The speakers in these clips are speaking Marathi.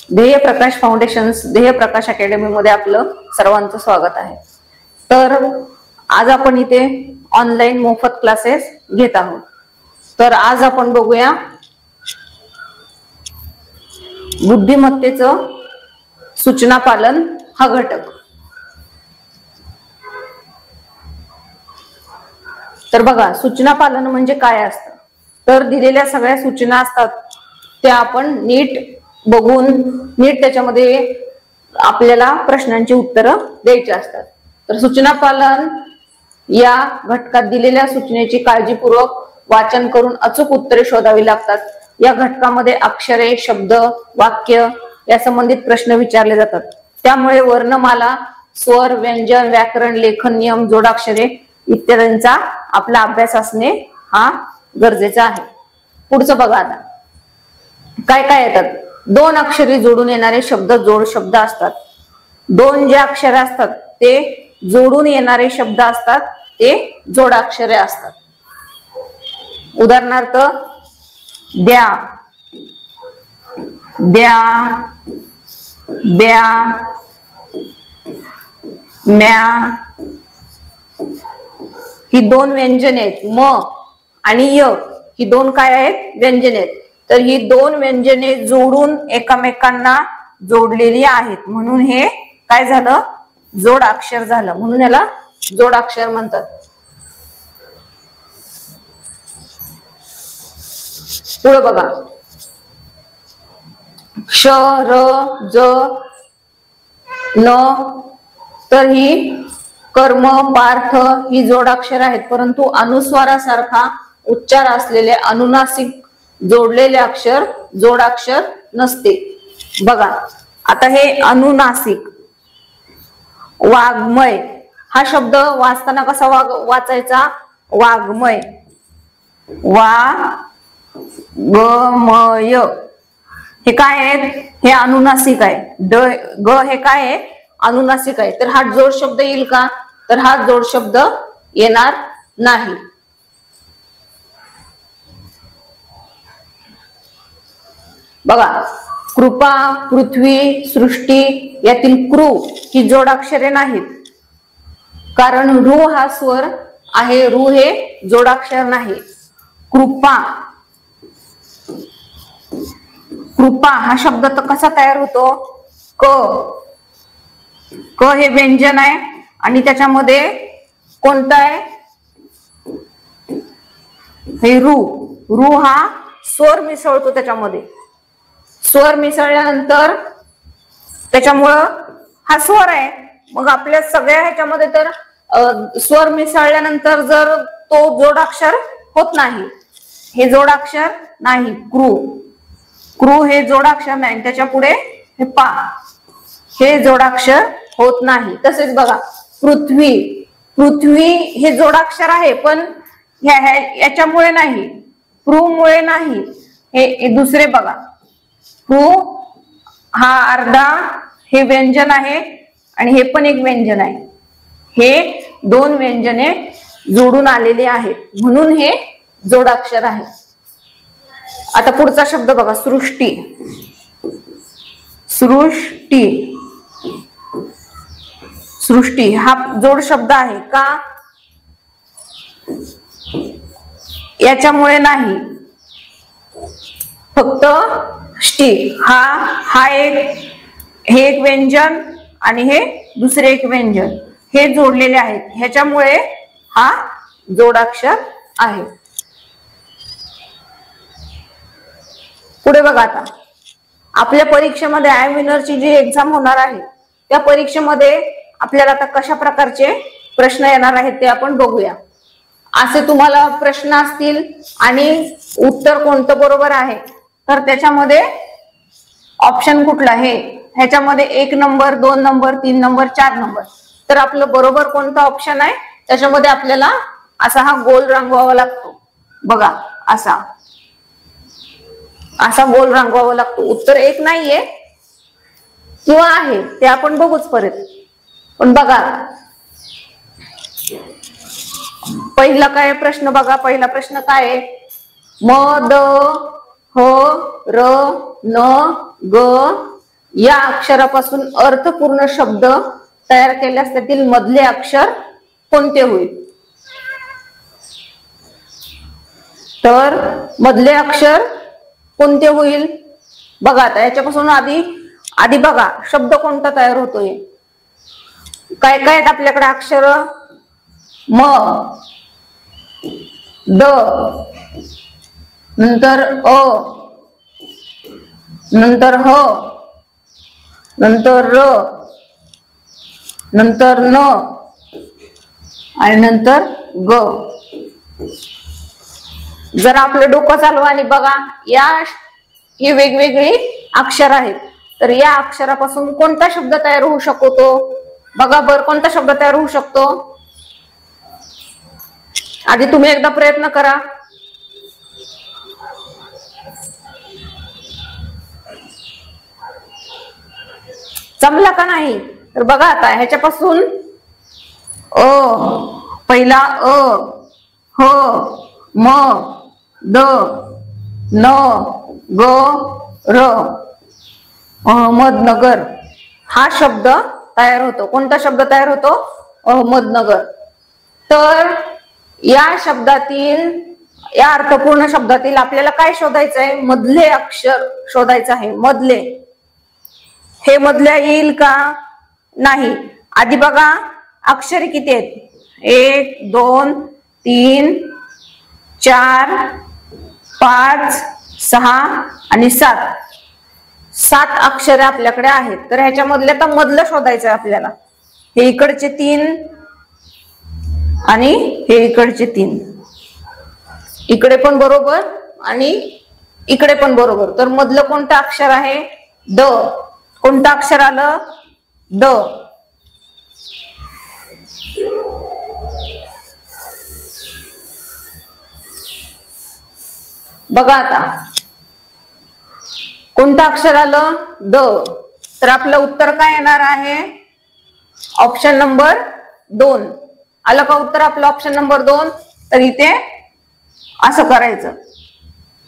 ध्येय प्रकाश फाउंडेशन्स ध्येय प्रकाश अकॅडमी मध्ये आपलं सर्वांचं स्वागत आहे। तर आज आपण इथे ऑनलाईन मोफत क्लासेस घेत आहोत। तर आज आपण बघूया बुद्धिमत्तेचं सूचना पालन हा घटक। तर बघा, सूचना पालन म्हणजे काय असतं? तर दिलेल्या सगळ्या सूचना असतात त्या आपण नीट बघून नीट त्याच्यामध्ये आपल्याला प्रश्नांची उत्तरं द्यायची असतात। तर सूचना पालन या घटकात दिलेल्या सूचनेची काळजीपूर्वक वाचन करून अचूक उत्तरे शोधावी लागतात। या घटकामध्ये अक्षरे, शब्द, वाक्य या संबंधित प्रश्न विचारले जातात। त्यामुळे वर्णमाला, स्वर, व्यंजन, व्याकरण, लेखन नियम, जोडाक्षरे इत्यादींचा आपला अभ्यास असणे हा गरजेचा आहे। पुढचं बघा, आता काय काय येतात? दोन अक्षरी जोडून येणारे शब्द जोड शब्द असतात। दोन जे अक्षरे असतात ते जोडून येणारे शब्द असतात, ते जोडाक्षरे असतात। उदाहरणार्थ द्या, द्या, ब्या, म्या ही दोन व्यंजने आहेत। म आणि य ही दोन काय आहेत? व्यंजने आहेत। तर ही दोन व्यंजने जोडून एकमेकांना जोडलेली आहेत, म्हणून हे काय झालं? जोडाक्षर झालं, म्हणून याला जोडाक्षर म्हणतात। पुढे बघा, क्ष, र, ज, न, तर ही कर्म, पार्थ ही जोडाक्षर आहेत, परंतु अनुस्वारासारखा उच्चार असलेले अनुनासिक जोडलेले अक्षर जोडाक्षर नसते। बघा, आता हे अनुनासिक, वाग्मय हा शब्द वाचताना कसा वाचायचा? वाग्मय, वागमय हे काय आहेत? हे अनुनासिक आहे। ड, ग हे काय आहे? अनुनासिक आहे। तर हा जोड शब्द येईल का? तर हा जोड शब्द येणार नाही। बघा, कृपा, पृथ्वी, सृष्टी यातील कृ ही जोडाक्षरे नाहीत, कारण रू हा स्वर आहे, रू हे जोडाक्षर नाही। कृपा, कृपा हा शब्द तर कसा तयार होतो? क, क हे व्यंजन आहे आणि त्याच्यामध्ये कोणतं आहे? हे रू, रू हा स्वर मिसळतो त्याच्यामध्ये। स्वर मिसळल्यानंतर त्याच्यामुळं हा स्वर आहे। मग आपल्या सगळ्या ह्याच्यामध्ये तर स्वर मिसळल्यानंतर जर तो जोडाक्षर होत नाही, हे जोडाक्षर नाही। कृ, कृ हे जोडाक्षर नाही, त्याच्या पुढे हे पा हे जोडाक्षर होत नाही। तसेच बघा, पृथ्वी, पृथ्वी हे जोडाक्षर आहे, पण याच्यामुळे नाही, पृमुळे नाही। हे दुसरे बघा, पृ हा अर्धा हे व्यंजन आहे आणि हे पण एक व्यंजन आहे। हे दोन व्यंजने जोडून आलेले आहेत, म्हणून हे जोडाक्षर आहे। आता पुढचा शब्द बघा, सृष्टी, सृष्टी, सृष्टी हा जोड शब्द आहे का? याच्यामुळे नाही, फक्त ष्टी हा एक, हे एक व्यंजन आणि हे दुसरे एक व्यंजन हे जोडलेले आहेत, ह्याच्यामुळे हा जोडाक्षर आहे। पुढे बघा, आता आपल्या परीक्षेमध्ये आयविनरची जी एक्झाम होणार आहे त्या परीक्षेमध्ये आपल्याला आता कशा प्रकारचे प्रश्न येणार आहेत ते आपण बघूया। असे तुम्हाला प्रश्न असतील आणि उत्तर कोणतं बरोबर आहे तर त्याच्यामध्ये ऑप्शन कुठला आहे, ह्याच्यामध्ये 1 नंबर, 2 नंबर, 3 नंबर, 4 नंबर, तर आपलं बरोबर कोणतं ऑप्शन आहे त्याच्यामध्ये आपल्याला असा हा गोल रंगवावा लागतो। बघा, असा असा गोल रंगवावा लागतो। उत्तर एक नाहीये किंवा आहे ते आपण बघूच परत। पण बघा, पहिला काय प्रश्न बघा, पहिला प्रश्न काय आहे? म, द, ह, र, न, ग, या अक्षरापासून अर्थपूर्ण शब्द तयार केल्यास त्यातील मधले अक्षर कोणते होईल? तर मधले अक्षर कोणते होईल? बघा आता याच्यापासून आधी बघा शब्द कोणता तयार होतोय. काय काय आहेत आपल्याकडे अक्षर? म, द, नंतर अ, नंतर ह, नंतर र, नंतर न आणि नंतर ग. जर आपलं डोकं चालवा आणि बघा ही वेगवेगळी अक्षर आहेत. तर या अक्षरापासून कोणता शब्द तयार होऊ शकतो? बघा बर कोणता शब्द तयार होऊ शकतो? आधी तुम्ही एकदा प्रयत्न करा. जमला का नाही? तर बघा आता ह्याच्यापासून पहिला ह, म, द, न, ग, र, अहमदनगर हा शब्द तयार होतो. कोणता शब्द तयार होतो? अहमदनगर. तर या अर्थपूर्ण शब्दातील आपल्याला काय शोधायचं आहे? मधले अक्षर शोधायचं आहे. मधले हे मधल्या येईल का? नाही. आधी बघा अक्षरे किती आहेत? 1 2 3 4 5 6 आणि 7 अक्षरे आपल्याकडे आहेत. तर ह्याच्यामधले आता मधलं शोधायचं आहे आपल्याला. हे इकडचे 3 आणि हे इकडचे 3, इकडे पण बरोबर आणि इकडे पण बरोबर. तर मधलं कोणतं अक्षर आहे? द. कोणतं अक्षर आलं? द. बघा आता कोणतं अक्षर आलं? द. तर आपलं उत्तर काय येणार आहे? ऑप्शन नंबर 2 आलं का उत्तर आपलं? Option number 2. तर इथे असं करायचं.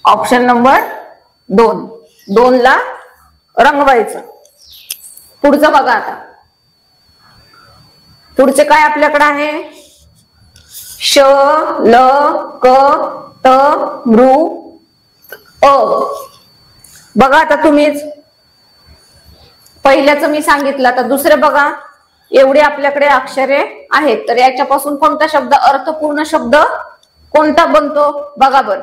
ऑप्शन नंबर 2 ला रंगवायचं. पुढचं बघा आता. पुढचे काय आपल्याकडे आहे? श, ल, क, त, मृ, अ. बघा आता तुम्हीच पहिल्याचं मी सांगितलं. आता दुसरे बघा. एवढे आपल्याकडे अक्षरे आहेत. तर याच्यापासून कोणता शब्द अर्थपूर्ण शब्द कोणता बनतो? बघा बर.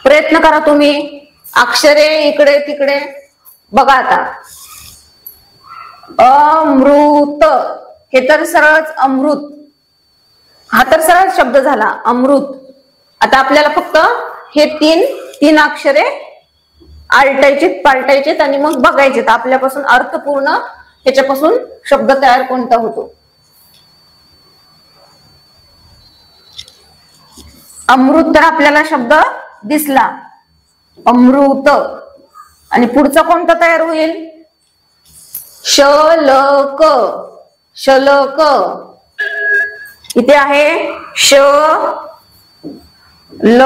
प्रयत्न करा तुम्ही. अक्षरे इकडे तिकडे. बघा आता. अमृत हे तर सरळच अमृत. हा तर सरळ शब्द झाला अमृत. आता आपल्याला फक्त हे तीन अक्षरे आलटायचेत, पालटायचेत आणि मग बघायचेत आपल्यापासून अर्थपूर्ण ह्याच्यापासून शब्द तयार कोणता होतो. अमृत तर आपल्याला शब्द दिसला अमृत. आणि पुढचा कोणता तयार होईल? शलक. शलक. इथे आहे श, ल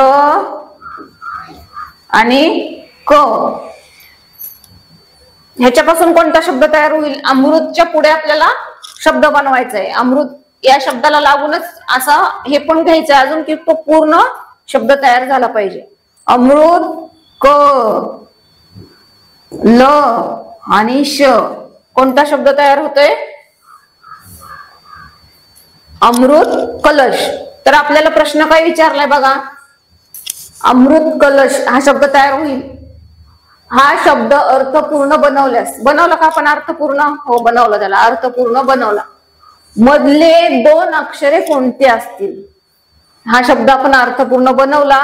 आणि क. ह्याच्यापासून कोणता शब्द तयार होईल? अमृतच्या पुढे आपल्याला शब्द बनवायचा आहे. अमृत या शब्दाला लागूनच असा हे पण घ्यायचं अजून की तो पूर्ण शब्द तयार झाला पाहिजे. अमृत, क, ल आणि श. कोणता शब्द तयार होतोय? अमृत कलश. तर आपल्याला प्रश्न काय विचारलाय बघा. अमृत कलश हा शब्द तयार होईल. हा शब्द अर्थपूर्ण बनवला का आपण अर्थपूर्ण? हो बनवला. त्याला अर्थपूर्ण बनवला. मधले 2 अक्षरे कोणते असतील? हा शब्द आपण अर्थपूर्ण बनवला.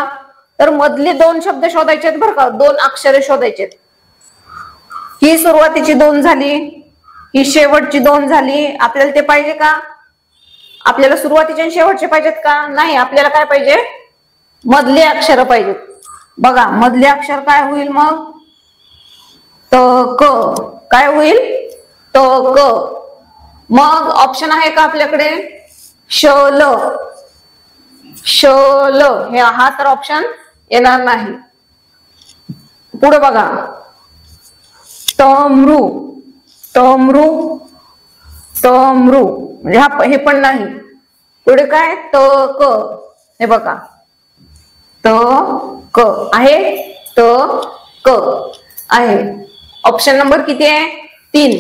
तर मधले 2 शब्द शोधायचे आहेत बरं का. 2 अक्षरे शोधायचे. ही सुरुवातीची 2 झाली, ही शेवटची 2 झाली. आपल्याला ते पाहिजे का? आपल्याला सुरुवातीचे आणि शेवटचे पाहिजेत का? नाही. आपल्याला काय पाहिजे? मधले अक्षर पाहिजेत. बघा मधले अक्षर काय होईल मग? त क. काय होईल? त क. मग ऑप्शन आहे का आपल्याकडे? शल. शल. हा तर ऑप्शन येणार नाही. पुढे बघा, तमरू, तमरू, तमरू म्हणजे हे पण नाही. पुढे काय, त क, हे बघा त क आहे, त क आहे. ऑप्शन नंबर किती आहे, 3.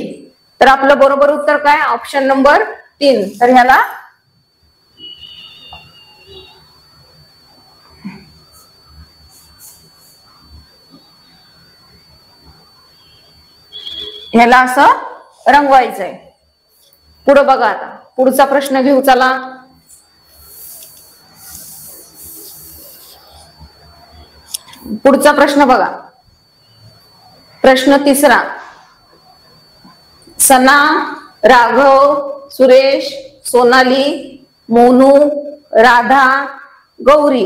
तर आपलं बरोबर उत्तर काय, ऑप्शन नंबर 3. तर ह्याला असं रंगवायचंय. पुढे बघा, आता पुढचा प्रश्न घेऊ चला. पुढचा प्रश्न बघा, प्रश्न 3. सना, राघव, सुरेश, सोनाली, मोनू, राधा, गौरी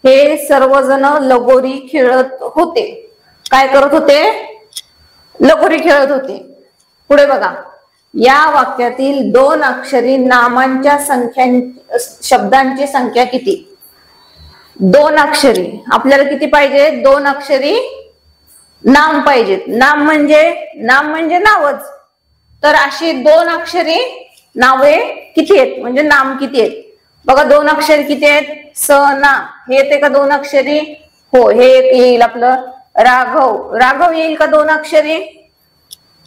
हे सर्वजण लगोरी खेळत होते. काय करत होते, लगोरी खेळत होते. पुढे बघा, या वाक्यातील 2 अक्षरी नामांच्या शब्दांची संख्या किती. 2 अक्षरी आपल्याला किती पाहिजे, 2 अक्षरी नाम पाहिजेत. नाम म्हणजे नावच. तर अशी 2 अक्षरी नावे किती आहेत, म्हणजे नाम किती आहेत बघा. 2 अक्षरी किती आहेत, स ना हे येते का 2 अक्षरी, हो हे येईल आपलं. राघव, राघव येईल का 2 अक्षरी,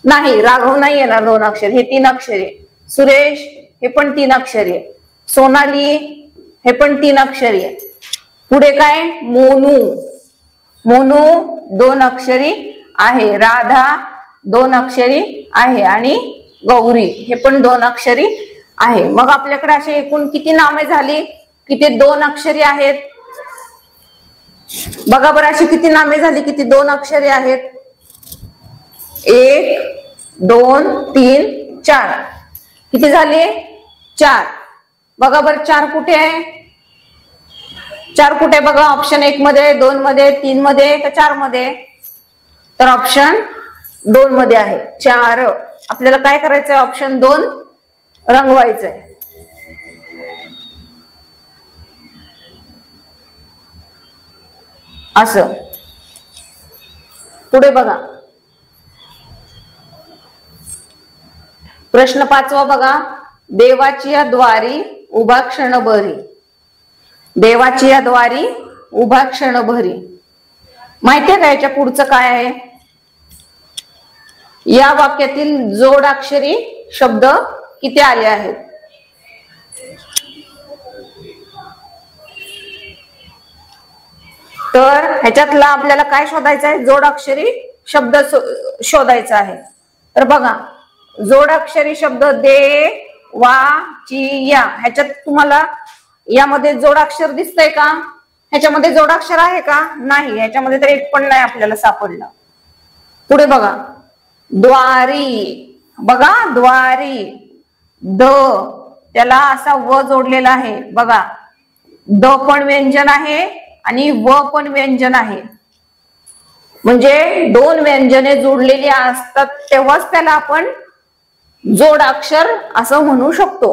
नाही राघव नाही येणार 2 अक्षरी, हे 3 अक्षरी. सुरेश हे पण 3 अक्षरी आहे. सोनाली हे पण 3 अक्षरी आहे. पुढे काय, मोनू, मोनू 2 अक्षरी आहे. राधा 2 अक्षरी आहे आणि गौरी हे पण 2 अक्षरी आहे. मग आपल्याकडे असे एकूण किती नामे झाली, किती 2 अक्षरी आहेत बघा बरं. अशी किती नामे झाली, किती 2 अक्षरी आहेत. 1 2 3 4 किती झाले, 4. बघा बरं 4 कुठे आहे, 4 कुठे बघा. ऑप्शन 1 मध्ये, 2 मध्ये, 3 मध्ये का 4 मध्ये. तर ऑप्शन 2 मध्ये आहे 4. आपल्याला काय करायचंय, ऑप्शन 2 रंगवायचंय. असं. पुढे बघा, प्रश्न 5 बघा. देवाची या द्वारी उभा क्षण भरी. देवाची या द्वारी उभा क्षण भरी माहितीये का, याच्या पुढचं काय आहे. या वाक्यातील जोडाक्षरी शब्द किती आले आहेत. तर ह्याच्यातला आपल्याला काय शोधायचं आहे, जोडाक्षरी शब्द शोधायचा आहे. तर बघा, जोडाक्षरी शब्द दे, वा, ची, या ह्याच्यात तुम्हाला यामध्ये जोडाक्षर दिसतंय का, ह्याच्यामध्ये जोडाक्षर आहे का, नाही. ह्याच्यामध्ये तर एक पण नाही आपल्याला सापडला. पुढे बघा, द्वारी, बघा द्वारी, द त्याला असा व जोडलेला आहे बघा. द पण व्यंजन आहे आणि व पण व्यंजन आहे. म्हणजे 2 व्यंजने जोडलेली असतात तेव्हाच त्याला आपण जोडाक्षर असं म्हणू शकतो.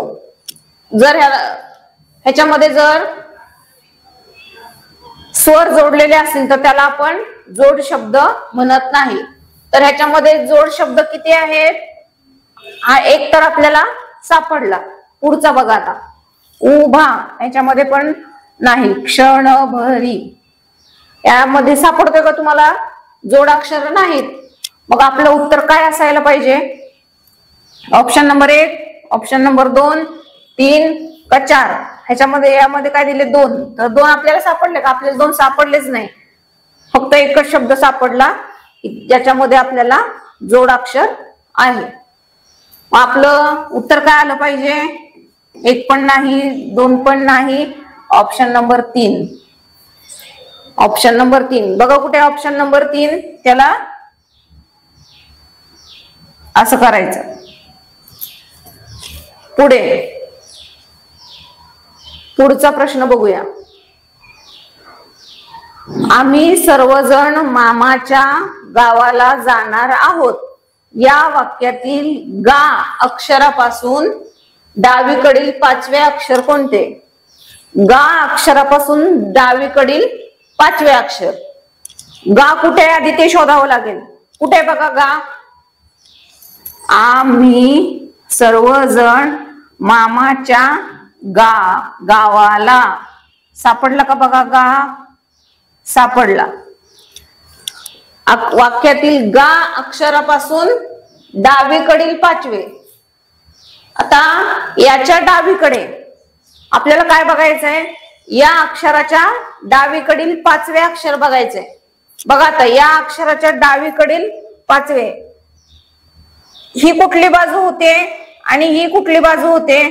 जर ह्याच्यामध्ये जर स्वर जोडलेले असतील तर त्याला आपण जोड शब्द म्हणत नाही. तर ह्याच्यामध्ये जोड शब्द किती आहेत, हा एक तर आपल्याला सापडला. पुढचा बघा आता, उभा ह्याच्यामध्ये पण नाही. क्षणभरी यामध्ये सापडतोय का तुम्हाला, जोडाक्षर नाहीत. मग आपलं उत्तर काय असायला पाहिजे, ऑप्शन नंबर 1, ऑप्शन नंबर 2, 3 का 4. ह्याच्यामध्ये यामध्ये काय दिले, 2. तर 2 आपल्याला सापडले का, आपल्याला 2 सापडलेच नाही. फक्त एकच शब्द सापडला ज्याच्यामध्ये आपल्याला जोडाक्षर आहे. आपलं उत्तर काय आलं पाहिजे, 1 पण नाही, 2 पण नाही, ऑप्शन नंबर 3. ऑप्शन नंबर 3 बघा कुठे, ऑप्शन नंबर 3 त्याला असं करायचं. पुढचा प्रश्न बघूया. आम्ही सर्वजण मामाच्या गावाला जाणार आहोत. या वाक्यातील गा अक्षरापासून डावीकडील 5वे अक्षर कोणते. गा अक्षरापासून डावीकडील 5वे अक्षर गा कुठे आहे आधी ते शोधावं लागेल. कुठे बघा गा. आम्ही सर्वजण मामाच्या गावाला. सापडला का बघा गा. सापडला. वाक्यातील गा अक्षरापासून डावीकडील 5वे. आता याच्या डावीकडे आपल्याला काय बघायचंय. या अक्षराच्या डावीकडील 5वे अक्षर बघायचंय. बघा आता या अक्षराच्या डावीकडील 5वे. ही कुठली बाजू होते आणि ही कुठली बाजू होते.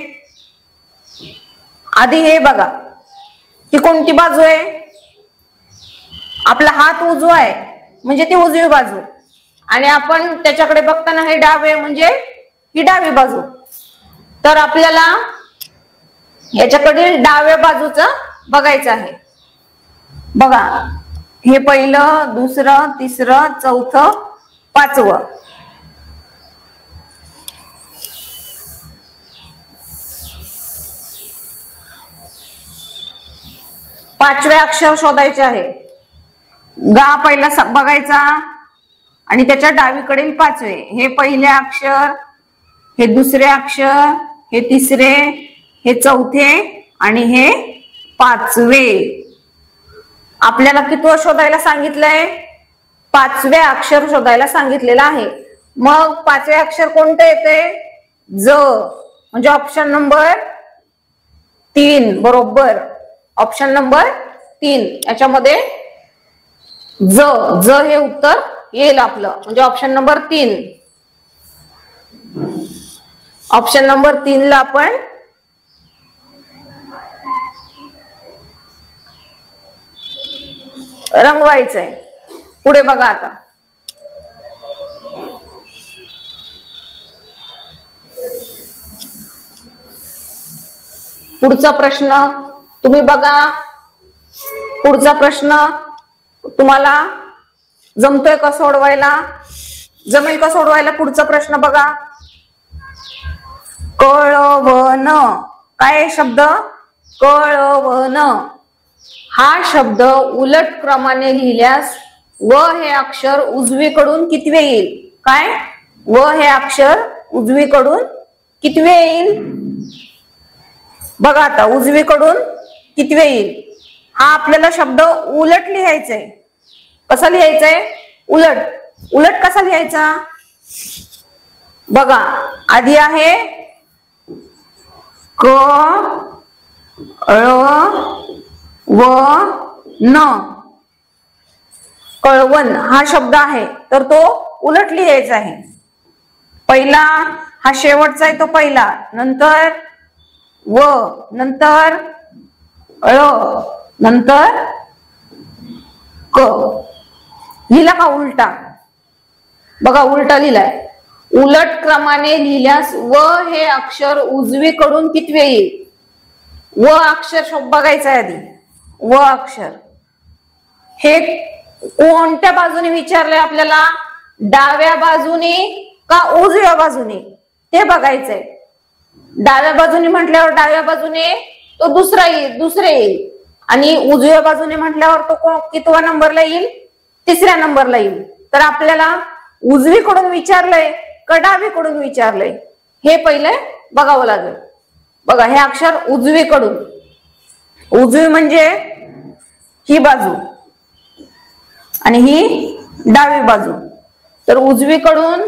आधी हे बघा. ही कोणती बाजू आहे. आपला हात उजवा आहे म्हणजे ती उजवी बाजू. आणि आपण त्याच्याकडे बघताना हे डावे म्हणजे ही डावी बाजू. तर आपल्याला याच्याकडील डाव्या बाजूचं बघायचं आहे. बघा हे पहिलं, दुसरं, तिसरं, चौथं, 5वं. पाचवे अक्षर शोधायचे आहे. गा पहिला बघायचा आणि त्याच्या डावीकडील 5वे. हे पहिले अक्षर, हे दुसरे अक्षर, हे तिसरे, हे चौथे आणि हे 5वे. आपल्याला कितवं शोधायला सांगितलंय. 5वे अक्षर शोधायला सांगितलेलं आहे. मग 5वे अक्षर कोणतं येते. ज. म्हणजे ऑप्शन नंबर 3 बरोबर. ऑप्शन नंबर 3 याच्यामध्ये ज हे उत्तर येईल आपलं. म्हणजे ऑप्शन नंबर 3. ऑप्शन नंबर 3 ला आपण रंगवायचंय. पुढे बघा आता. पुढचा प्रश्न तुम्ही बघा. पुढचा प्रश्न तुम्हाला जमतोय का सोडवायला. जमेल का सोडवायला. पुढचा प्रश्न बघा. कळवण. काय शब्द. कळवण. हा शब्द उलट क्रमाने लिहिल्यास व हे अक्षर उजवीकडून कितवे येईल. काय. व हे अक्षर उजवीकडून कितवे येईल. बघा आता उजवीकडून कितवे येईल. हा आपल्याला शब्द उलट लिहायचंय. कसा लिहायचंय. उलट. उलट कसा लिहायचा. बघा आधी आहे क ळ व न. कळवण हा शब्द आहे तर तो उलट लिहायचा आहे. पहिला हा शेवटचा आहे तो पहिला. नंतर व, नंतर ळ, नंतर क. लिहिला का उलटा. बघा उलटा लिहिलाय. उलट क्रमाने लिहिल्यास व हे अक्षर उजवीकडून कितवे येईल. व अक्षर बघायचं आहे आधी. व अक्षर हे कोणत्या बाजूने विचारलंय आपल्याला. डाव्या बाजूने का उजव्या बाजूने ते बघायचंय. डाव्या बाजूने म्हटल्यावर डाव्या बाजूने तो दुसरे येईल. आणि उजव्या बाजूने म्हटल्यावर तो कितवा नंबरला येईल. 3ऱ्या नंबरला येईल. तर आपल्याला उजवीकडून विचारलंय का डावीकडून विचारलंय हे पहिले बघावं लागेल. बघा हे अक्षर उजवीकडून. उजवी म्हणजे ही बाजू आणि ही डावी बाजू. तर उजवीकडून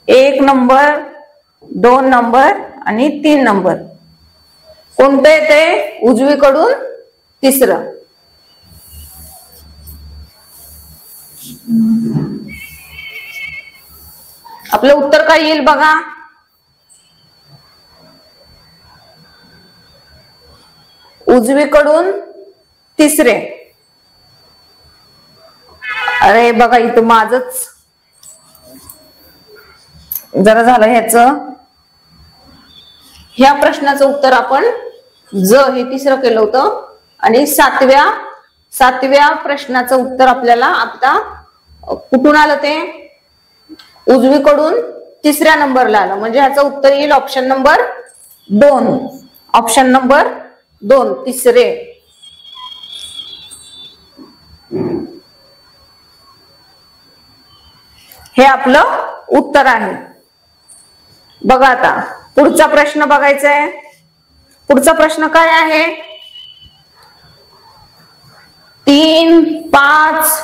1 नंबर, 2 नंबर आणि 3 नंबर. कोणतं येते उजवीकडून 3रं. आपलं उत्तर काय येईल बघा. उजवीकडून 3रे. अरे बघा इथं माझच जरा झालं ह्याच. ह्या प्रश्नाचं उत्तर आपण ज हे 3रं केलं होतं. आणि 7व्या प्रश्नाचं उत्तर आपल्याला आता कुठून आलं ते उजवीकडून 3ऱ्या नंबरला आलं. म्हणजे ह्याचं उत्तर येईल ऑप्शन नंबर 2. Option number 2 3रे. हे आपलं उत्तर आहे. बघा आता पुढचा प्रश्न बघायचा आहे. पुढचा प्रश्न काय आहे? 3, 5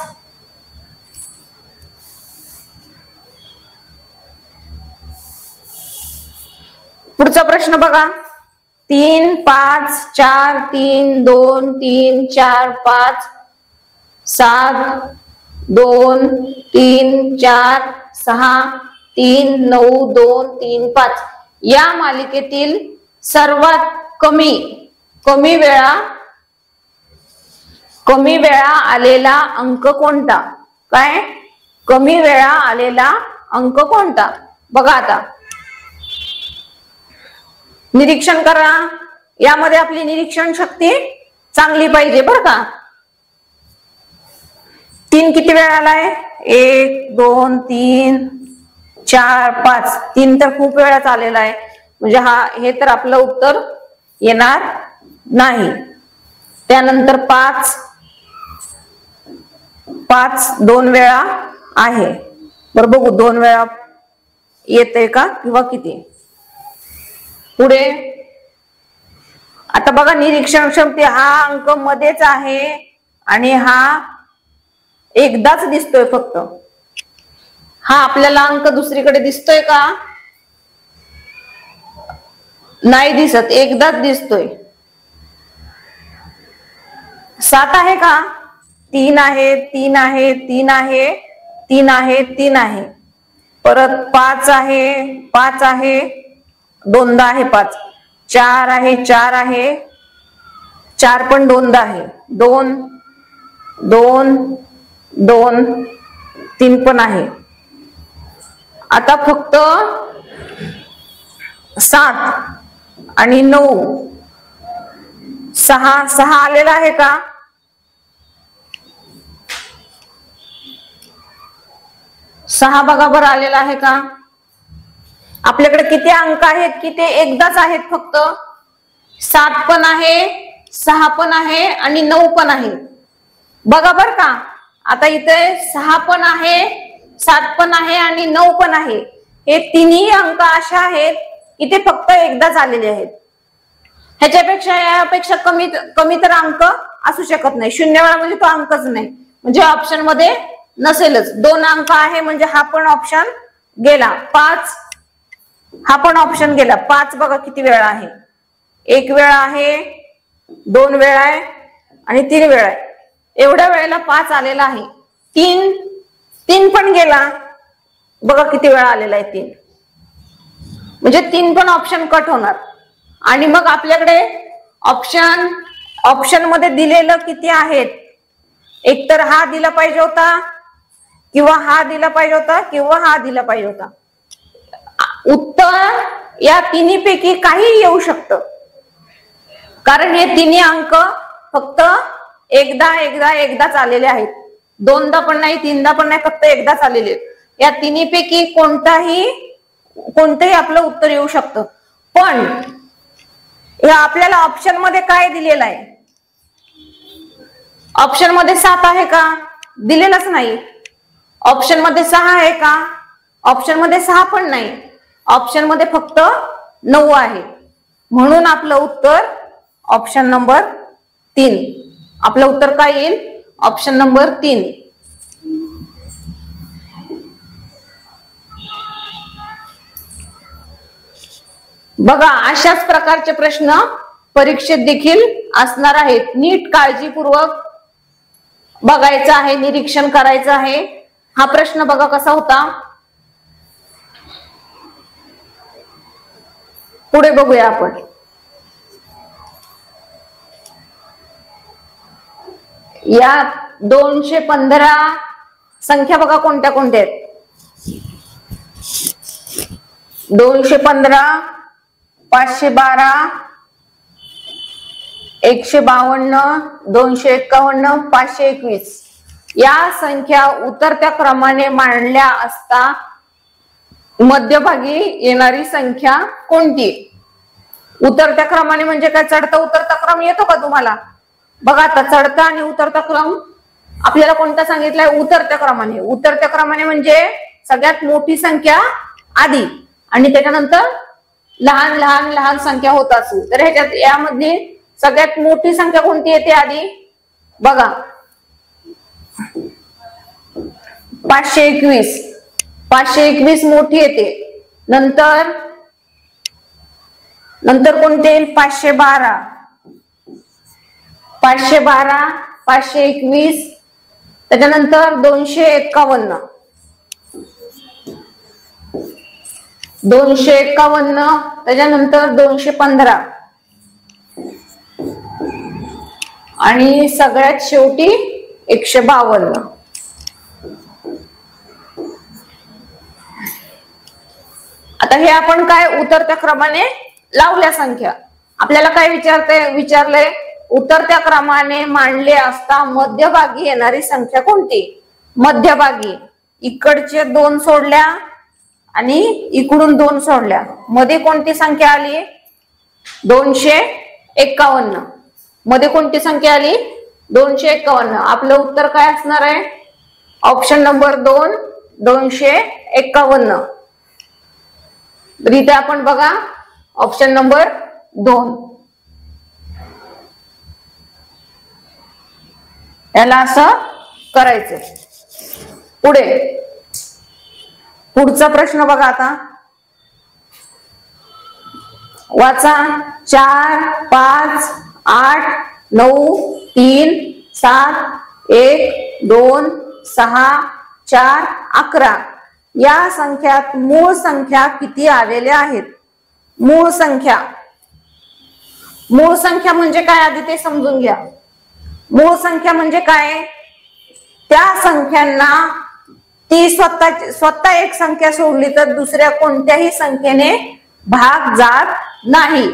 पुढचा प्रश्न बघा. 3, 5, 4, 3, 2, 3, 4, 5, 7, 2, 3, 4, 6, 3, 9, 2, 3, 5 या मालिकेतील सर्वात कमी वेळा आलेला अंक कोणता? काय? कमी वेळा आलेला अंक कोणता? बघा आता निरीक्षण करा. यामध्ये आपली निरीक्षण शक्ती चांगली पाहिजे बरं का. 3 किती वेळा आलाय? 1, 2, 3, 4, 5 3 तर खूप वेळाच आलेला आहे. म्हणजे हे तर आपलं उत्तर येणार नाही. त्यानंतर 5 2 वेळा आहे. बरं बघू 2 वेळा येते का किंवा किती. पुढे आता बघा निरीक्षण शक्ती हा अंक मध्येच आहे आणि हा एकदाच दिसतोय फक्त. हा आपल्याला अंक दुसरीकडे दिसतोय का? नाही दिसत, एकदाच दिसतोय. 7 आहे का? 3 आहे, 3 आहे, 3 आहे, 3 आहे, 3 आहे. परत 5 आहे, 5 आहे, दोनदा आहे 5. 4 आहे, 4 आहे, 4 पण दोनदा आहे. 2 2 2 3 पण आहे. आता फक्त 7 आणि 9 6 आलेला आहे का? 6 बघा बरं आलेला आहे का? आपल्याकडे किती अंक आहेत की ते एकदाच आहेत फक्त. 7 पण आहे, 6 पण आहे आणि 9 पण आहे. बघा बर का. आता इथे 6 पण आहे, 7 पण आहे आणि 9 पण आहे. हे तिन्ही अंक असे आहेत की ते फक्त एकदाच आलेले आहेत. यापेक्षा कमी तर अंक असू शकत नाही. 0 वेळा म्हणजे तो अंकच नाही, म्हणजे ऑप्शन मध्ये नसेलच. 2 अंक आहे म्हणजे हा पण ऑप्शन गेला. 5 हा पण ऑप्शन गेला. 5 बघा किती वेळा आहे? 1 वेळा आहे, 2 वेळा आहे आणि 3 वेळा आहे. एवढ्या वेळेला 5 आलेला आहे. 3 पण गेला. बघा किती वेळा आलेला आहे 3. म्हणजे 3 पण ऑप्शन कट होणार. आणि मग आपल्याकडे ऑप्शन मध्ये दिलेलं किती आहेत? एकतर हा दिला पाहिजे होता किंवा हा दिला पाहिजे होता किंवा हा दिला पाहिजे होता. उत्तर या तिन्हीपैकी काही येऊ शकतं, कारण हे तिन्ही अंक फक्त एकदाच आलेले आहेत. 2दा पण नाही, 3दा पण नाही, फक्त एकदाच आलेले आहेत. या तिन्हीपैकी कोणतंही आपलं उत्तर येऊ शकतं. पण आपल्याला ऑप्शन मध्ये काय दिलेलं आहे? ऑप्शन मध्ये 7 आहे का? दिलेलंच नाही. ऑप्शन मध्ये 6 आहे का? ऑप्शन मध्ये 6 पण नाही. ऑप्शन मध्ये फक्त 9 आहे. म्हणून आपलं उत्तर ऑप्शन नंबर 3. आपलं उत्तर काय येईल? Option number 3. बघा अशाच प्रकारचे प्रश्न परीक्षेत देखील असणार आहेत. नीट काळजीपूर्वक बघायचं आहे, निरीक्षण करायचं आहे. हा प्रश्न बघा कसा होता. पुढे बघूया आपण. या 215 संख्या बघा कोणत्या कोणत्या आहेत. 215, 512, 152, 251, 521 या संख्या उतरत्या क्रमाने मांडल्या असता मध्यभागी येणारी संख्या कोणती? उतरत्या क्रमाने म्हणजे काय? चढता उतरता क्रम येतो का तुम्हाला? बघा आता चढता आणि उतरता क्रम आपल्याला कोणता सांगितलाय? उतरत्या क्रमाने. उतरत्या क्रमाने म्हणजे सगळ्यात मोठी संख्या आधी आणि त्याच्यानंतर लहान लहान लहान संख्या होत असू तर ह्याच्यात यामधली सगळ्यात मोठी संख्या कोणती येते आधी बघा 521 521 मोठी येते नंतर नंतर कोणते 512 512 521 त्याच्यानंतर 251 251 त्याच्यानंतर 215 आणि सगळ्यात शेवटी 152 आता हे आपण काय उतरत्या क्रमाने लावल्या संख्या आपल्याला काय विचारलंय उतरत्या क्रमाने मांडले असता मध्यभागी येणारी संख्या कोणती मध्यभागी इकडचे 2 सोडल्या आणि इकडून 2 सोडल्या मध्ये कोणती संख्या आली 251 मध्ये कोणती संख्या आली 251 आपलं उत्तर काय असणार आहे ऑप्शन नंबर 2 251 तर इथे आपण बघा ऑप्शन नंबर 2 याला असं करायचं पुढचा प्रश्न बघा आता वाचा 4 5 8 9 3 7 1 2 6 4 11 या संख्यात मूळ संख्या किती आलेल्या आहेत मूळ संख्या म्हणजे काय आधी ते समजून घ्या मूळ संख्या म्हणजे काय त्या संख्यांना ती स्वतः एक संख्या सोडली तर दुसऱ्या कोणत्याही संख्येने भाग जात नाही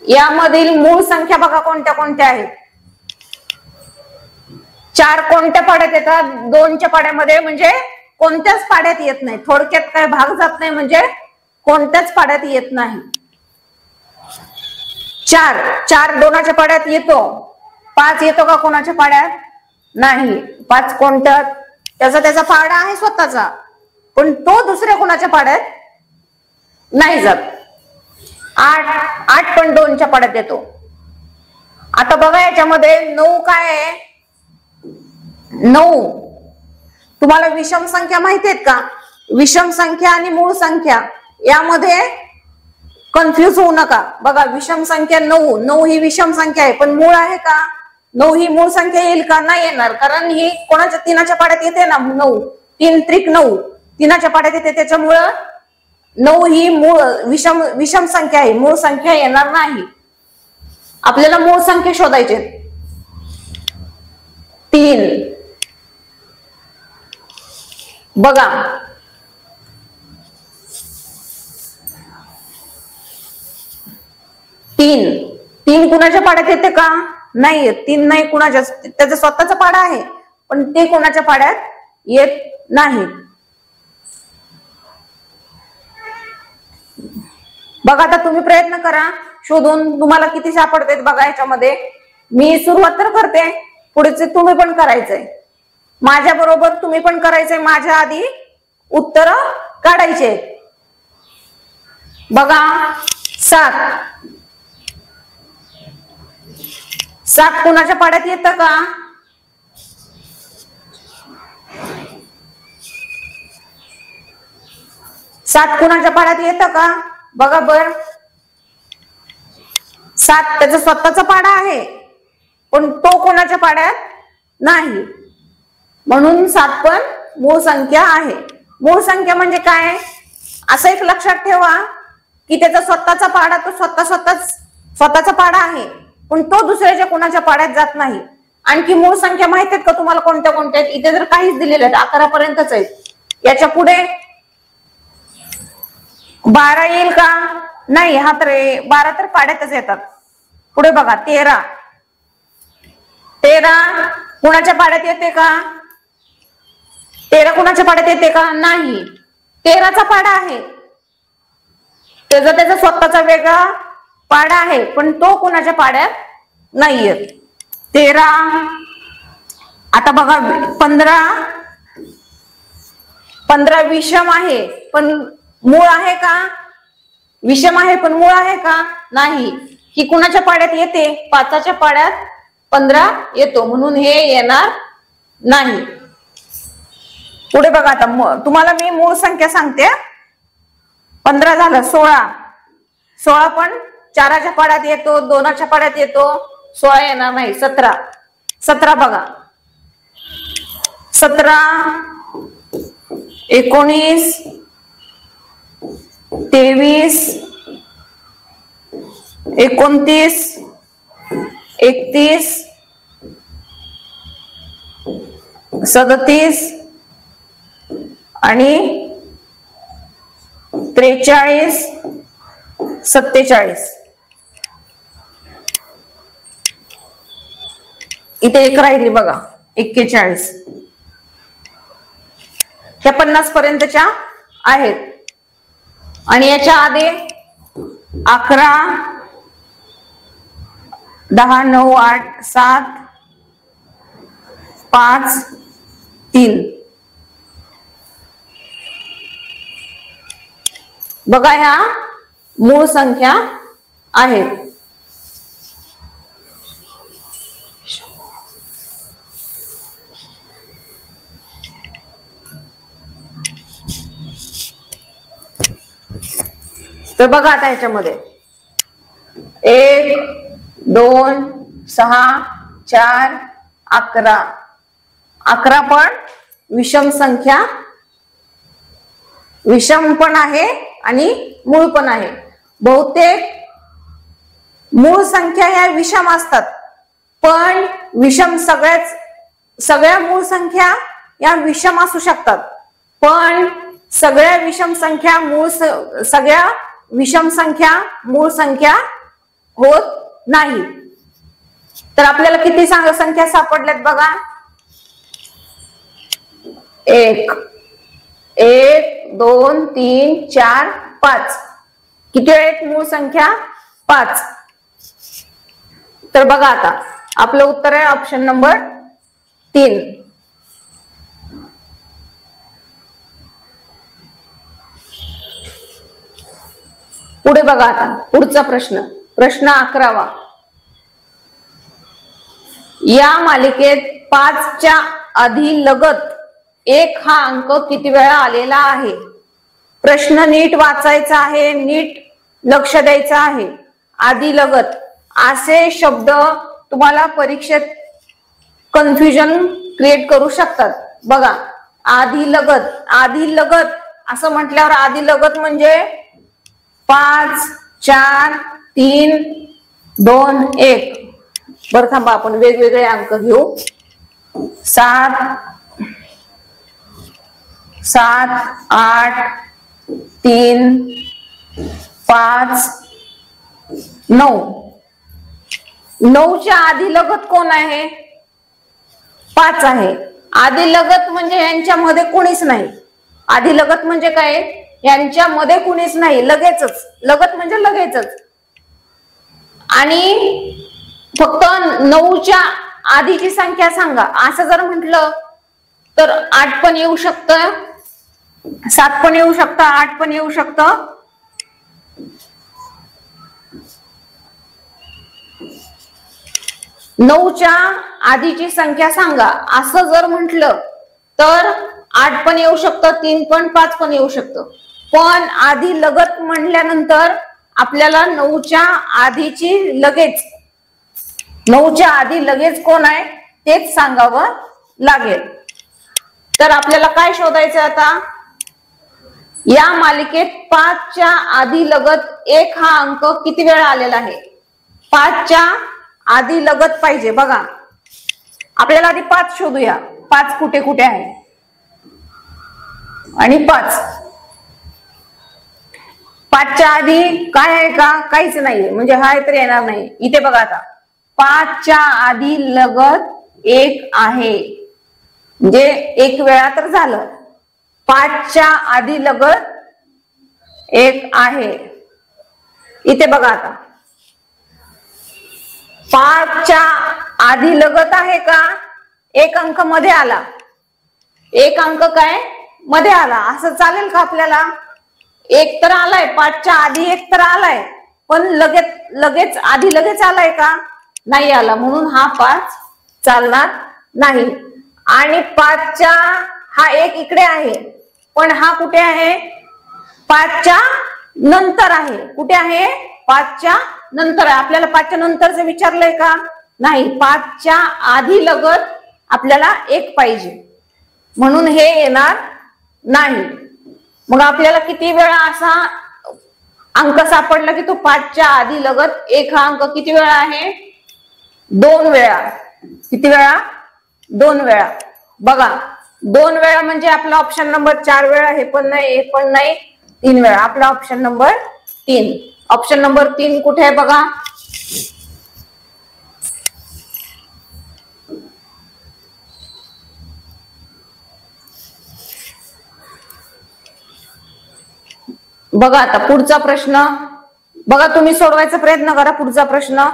यामधील मूळ संख्या बघा कोणत्या कोणत्या आहेत 4 कोणत्या पाड्यात येतात 2च्या पाड्यामध्ये म्हणजे कोणत्याच पाड्यात येत नाही थोडक्यात काय भाग जात नाही म्हणजे कोणत्याच पाड्यात येत नाही 4 2च्या पाड्यात येतो 5 येतो का कोणाच्या पाड्यात नाही 5 कोणत्या त्याचा पाडा आहे स्वतःचा पण तो दुसऱ्या कोणाच्या पाड्यात नाही जात 8 पण 2च्या पाड्यात येतो आता बघा याच्यामध्ये 9 काय आहे 9 तुम्हाला विषम संख्या माहिती आहेत का विषम संख्या आणि मूळ संख्या यामध्ये कन्फ्युज होऊ नका बघा विषम संख्या 9 ही विषम संख्या आहे पण मूळ आहे का 9 ही मूळ संख्या येईल का नाही येणार कारण ही कोणाच्या 3च्या पाड्यात येते ना 9 3 त्रिक 9 3च्या पाड्यात येते त्याच्यामुळं 9 ही मूळ विषम संख्या आहे मूळ संख्या येणार नाही आपल्याला मूळ संख्या शोधायचे 3 बघा 3 कुणाच्या पाड्यात येते का नाही 3 नाही कुणाच्या त्याचा स्वतःचा पाडा आहे पण ते कोणाच्या पाड्यात येत नाही बघा आता तुम्ही प्रयत्न करा शोधून तुम्हाला किती सापडतात बघा याच्यामध्ये मी सुरुवात तर करते पुढचे तुम्ही पण करायचंय माझ्या बरोबर तुम्ही पण करायचंय माझ्या आधी उत्तर काढायचे बघा 7 कुणाच्या पाड्यात येतं का 7 कुणाच्या पाड्यात येतं का बघा बर 7 त्याचा स्वतःचा पाडा आहे पण तो कोणाच्या पाड्यात नाही म्हणून 7 पण मूळ संख्या आहे मूळ संख्या म्हणजे काय असं एक लक्षात ठेवा की त्याचा स्वतःचा पाडा तो स्वतःचा पाडा आहे पण तो दुसऱ्याच्या कोणाच्या पाड्यात जात नाही आणखी मूळ संख्या माहित आहेत का तुम्हाला कोणत्या कोणत्या आहेत इथे जर काहीच दिलेलं आहे 11 पर्यंतच आहेत याच्या पुढे 12 येईल का नाही हा तर 12 तर पाड्यातच येतात पुढे बघा 13 कुणाच्या पाड्यात येते का 13 कुणाच्या पाड्यात येते का नाही 13चा पाडा आहे त्याचा स्वतःचा वेगळा पाडा आहे पण तो कुणाच्या पाड्यात नाही येत 13 आता बघा 15 15 विषम आहे पण मूळ आहे का? विषम आहे पण मूळ आहे का? नाही. ही कुणाच्या पाड्यात येते? 5च्या पाड्यात 15 येतो, म्हणून हे येणार नाही. पुढे बघा आता, तुम्हाला मी मूळ संख्या सांगते. 15 झालं, 16 पण 4च्या पाड्यात येतो, 2च्या पाड्यात येतो, 16 येणार नाही. 17 बघा, 17, 19, 23, 29, 31, 37 आणि 43, 47. इथे एक राहिली बघा, 41. ह्या 50 पर्यंतच्या आहेत. आणि याच्या आधी 11, 10, 9, 8, 7, 5, 3. बघा, ह्या मूळ संख्या आहेत. तर बघा आता ह्याच्यामध्ये 1, 2, 6, 4, 11. 11 पण विषम संख्या, विषम पण आहे आणि मूळ पण आहे. बहुतेक मूळ संख्या ह्या विषम असतात, पण विषम सगळ्या मूळ संख्या या विषम असू शकतात, पण सगळ्या विषम संख्या मूळ संख्या होत नाही. तर आपल्याला किती संख्या सापडल्यात बघा. 1, 2, 3, 4, 5. किती आहेत मूळ संख्या? 5. तर बघा आता आपलं उत्तर आहे ऑप्शन नंबर 3. पुढे बघा आता पुढचा प्रश्न 11वा. या मालिकेत 5च्या आधी लगत 1 हा अंक किती वेळा आलेला आहे? प्रश्न नीट वाचायचा आहे, नीट लक्ष द्यायचं आहे. आधी लगत असे शब्द तुम्हाला परीक्षेत कन्फ्युजन क्रिएट करू शकतात. बघा, आधी लगत असं म्हटल्यावर आधी लगत म्हणजे 5, 4, 3, 2, 1. बरं थांबा, आपण वेगवेगळे अंक घेऊ. 7, 8, 3, 5, 9. 9च्या आधी लगत कोण आहे? 5 आहे. आधी लगत म्हणजे यांच्यामध्ये कोणीच नाही. आधी लगत म्हणजे काय? यांच्यामध्ये कुणीच नाही, लगेचच. लगत म्हणजे लगेचच. आणि फक्त 9च्या आधीची संख्या सांगा असं जर म्हटलं तर 8 पण येऊ शकतं, 7 पण येऊ शकतं, 8 पण येऊ शकतं. नऊच्या आधीची संख्या सांगा असं जर म्हटलं तर 8 पण येऊ शकतं, 3 पण, 5 पण येऊ शकतं. पण आधी लगत म्हणल्यानंतर आपल्याला 9च्या आधीची लगेच, 9च्या आधी लगेच कोण आहे तेच सांगावं लागेल. तर आपल्याला काय शोधायचं आता? या मालिकेत 5च्या आधी लगत 1 हा अंक किती वेळा आलेला आहे? 5च्या आधी लगत पाहिजे. बघा, आपल्याला आधी 5 शोधूया. 5 कुठे कुठे आहे? आणि 5च्या आधी काय आहे का? काहीच नाही, म्हणजे हाय तर येणार नाही. इथे बघा आता 5च्या आधी लगत 1 आहे, म्हणजे 1 वेळा तर झालं. 5च्या आधी लगत 1 आहे. इथे बघा आता 5च्या आधी लगत आहे का? 1 अंक मध्ये आला. 1 अंक काय मध्ये आला असं चालेल का आपल्याला? एक तर आलाय, 5च्या आधी एक तर आलाय, पण लगेच आधी लगेच आलाय का? नाही आला, म्हणून हा 5 चालणार नाही. आणि 5च्या हा एक इकडे आहे, पण हा कुठे आहे? 5च्या नंतर आहे. कुठे आहे? 5च्या नंतर आहे. आपल्याला 5च्या नंतरच विचारलंय का? नाही, 5च्या आधी लगत आपल्याला एक पाहिजे, म्हणून हे येणार नाही. मग आपल्याला किती वेळा असा अंक सापडला की तो 5च्या आधी लगत एक हा अंक किती वेळा आहे? 2 वेळा. किती वेळा? 2 वेळा. बघा, 2 वेळा म्हणजे आपला ऑप्शन नंबर 4 वेळा, हे पण नाही, हे पण नाही, 3 वेळा. आपला ऑप्शन नंबर 3. ऑप्शन नंबर 3 कुठे आहे बघा? बघा आता पुढचा प्रश्न बघा, तुम्ही सोडवायचा प्रयत्न करा. पुढचा प्रश्न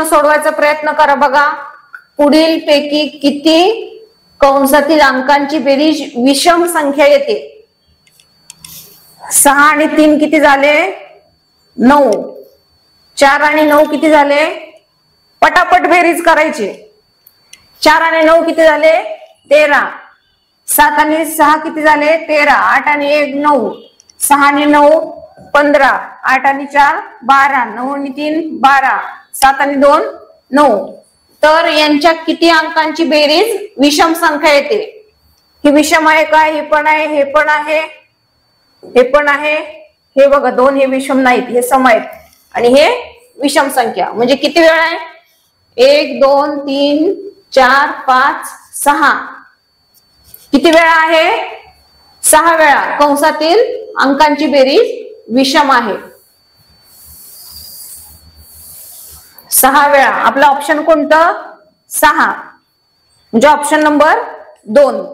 सोडवायचा प्रयत्न करा. बघा, पुढील पैकी किती कंसातील अंकांची बेरीज विषम संख्या येते? 6 आणि 3 किती झाले? 9. 4 आणि 9 किती झाले? पटापट बेरीज करायची. 4 आणि 9 किती झाले? 13. 7 आणि 6 किती झाले? 13. 8 आणि 1 9. 6 आणि 9 15. 8 आणि 4 12. 9 आणि 3 12. 7 आणि 2 9. तर यांच्या किती अंकांची बेरीज विषम संख्या येते? ही विषम आहे का? हे पण आहे, हे पण आहे, हे पण आहे. हे बघा, 2 हे विषम नाहीत, हे सम आहेत. आणि हे विषम संख्या म्हणजे किती वेळा आहे? 1 2 3 4 5 6. किती वेळा आहे? 6 वेळा कंसातील अंकांची बेरीज विषम आहे. 6 वेळा. आपला ऑप्शन कोणतं? 6, म्हणजे ऑप्शन नंबर 2.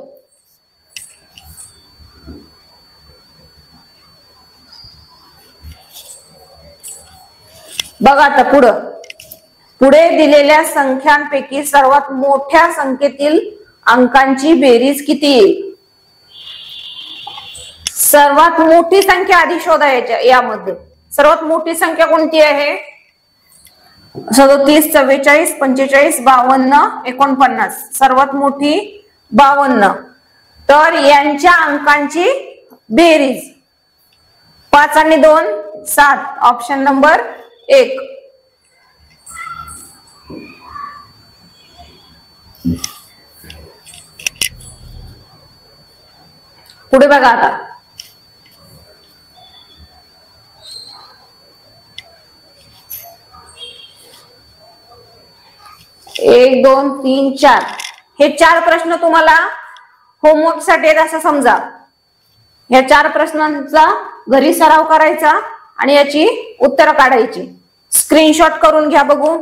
बघा आता पुढे दिलेल्या संख्यांपैकी सर्वात मोठ्या संख्येतील अंकांची बेरीज किती येईल? सर्वात मोठी संख्या आधी शोधायच्या. यामध्ये सर्वात मोठी संख्या कोणती आहे? 37 44 45 52 49. सर्वात मोठी 52. तर यांच्या अंकांची बेरीज 5 आणि 2 7. Option number 1. पुढे बघा आता, 1 2 3 4. हे 4 प्रश्न तुम्हाला होमवर्क साठी आहेत असं समजा. या 4 प्रश्नांचा घरी सराव करायचा आणि याची उत्तरं काढायची. स्क्रीनशॉट करून घ्या बघू.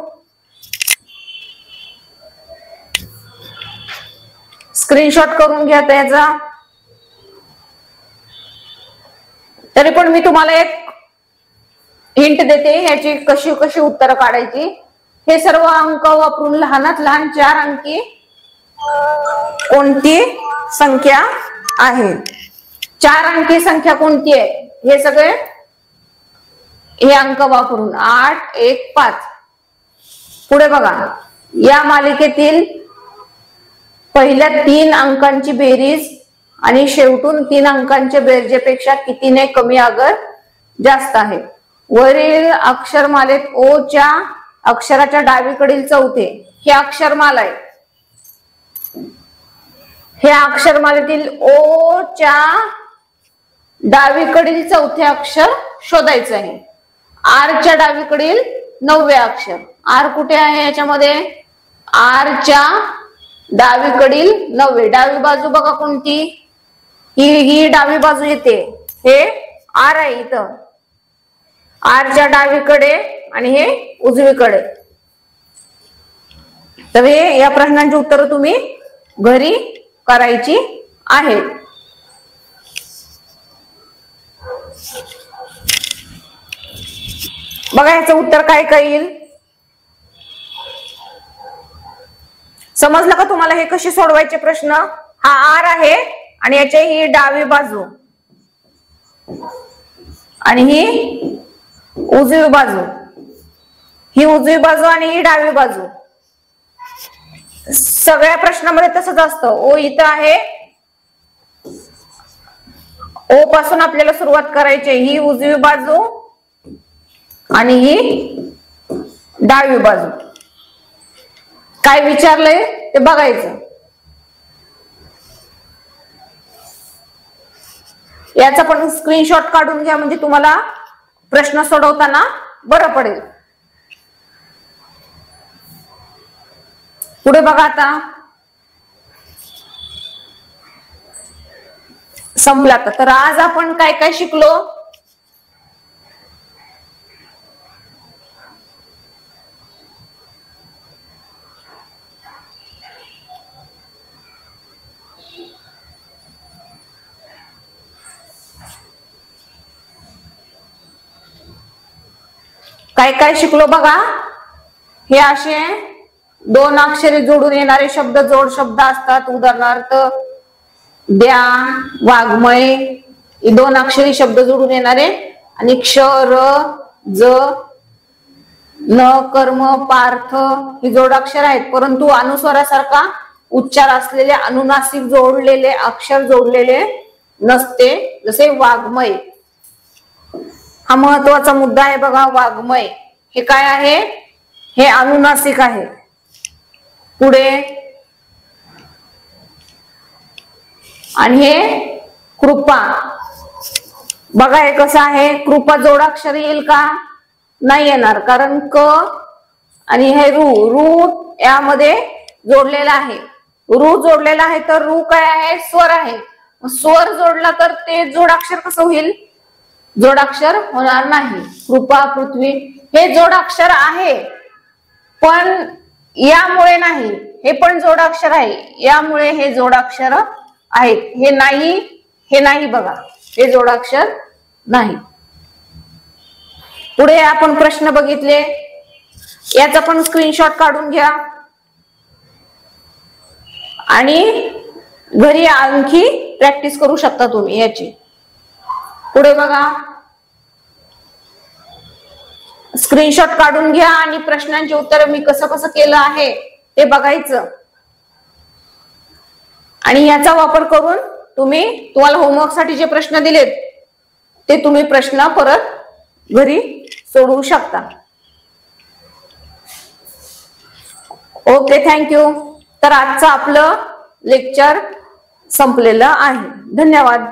स्क्रीनशॉट करून घ्या त्याचा. तरी पण मी तुम्हाला एक हिंट देते ह्याची कशी उत्तरं काढायची. हे सर्व अंक वापरून लहानात लहान 4 अंकी कोणती संख्या आहे? 4 अंकी संख्या कोणती आहे? हे सगळे हे अंक वापरून 8 1 5. पुढे बघा, या मालिकेतील पहिल्या 3 अंकांची बेरीज आणि शेवटून 3 अंकांच्या बेरजेपेक्षा कितीने कमी अगर जास्त आहे? वरील अक्षरमालेत ओ च्या अक्षराच्या डावीकडील चौथे हे अक्षरमाला आहे. हे अक्षरमालेतील ओ च्या डावीकडील चौथे अक्षर शोधायचं आहे. आर च्या डावीकडील 9वे अक्षर. आर कुठे आहे याच्यामध्ये? आर च्या डावीकडील 9वे. डावी बाजू बघा कोणती? ही डावी बाजू येते. हे आर आहे इथं. आरच्या डावीकडे आणि हे उजवीकडे. तर हे या प्रश्नांची उत्तरं तुम्ही घरी करायची आहेत. बघा याचं उत्तर काय काय येईल. समजलं का तुम्हाला हे कसे सोडवायचे प्रश्न. हा आर आहे आणि याची ही डावी बाजू आणि ही उजवी बाजू, ही उजवी बाजू आणि ही डावी बाजू. सगळ्या प्रश्नामध्ये तसंच असतं. ओ इथं आहे, ओ पासून आपल्याला सुरुवात करायची. ही उजवी बाजू आणि ही डावी बाजू. काय विचारलंय ते बघायचं. याचा पण स्क्रीनशॉट काढून घ्या म्हणजे तुम्हाला प्रश्न सोडवताना बरं पडेल. पुढे बघा आता. संपला तर आज आपण काय काय शिकलो. काय काय शिकलो बघा. हे असे दोन अक्षरे जोडून येणारे शब्द जोड शब्द असतात. उदाहरणार्थ द्या, वाघमय, हे दोन अक्षरी शब्द जोडून येणारे. आणि क्ष, र, ज, न, कर्म, पार्थ ही जोडाक्षर आहेत. परंतु अनुस्वारासारखा उच्चार असलेले अनुनासिक जोडलेले अक्षर जोडलेले नसते, जसे वाघमय. हा महत्वाचा मुद्दा आहे बघा. वाघमय हे काय आहे, हे अनुनासिक आहे. पुढे आणि हे कृपा. बघा हे कसं आहे. कृपा जोडाक्षर येईल का, नाही येणार, कारण क आणि हे रू, रू यामध्ये जोडलेला आहे. रू जोडलेला आहे तर रू काय आहे, स्वर आहे. स्वर जोडला तर ते जोडाक्षर कसं होईल, जोडाक्षर होणार नाही. कृपा, पृथ्वी हे जोडाक्षर आहे पण यामुळे नाही. हे पण जोडाक्षर आहे, यामुळे हे जोडाक्षर आहेत. हे नाही, हे नाही बघा, हे जोडाक्षर नाही. पुढे आपण प्रश्न बघितले. याचा पण स्क्रीनशॉट काढून घ्या आणि घरी आणखी प्रॅक्टिस करू शकता तुम्ही याची. पुढे बघा. स्क्रीनशॉट काढून घ्या आणि प्रश्नांची उत्तर मी कसं कसं केलं आहे ते बघायचं. आणि याचा वापर करून तुम्हाला होमवर्क साठी जे प्रश्न दिलेत ते तुम्ही प्रश्न परत घरी सोडवू शकता. Okay, thank you. तर आजचं आपलं लेक्चर संपलेलं आहे. धन्यवाद.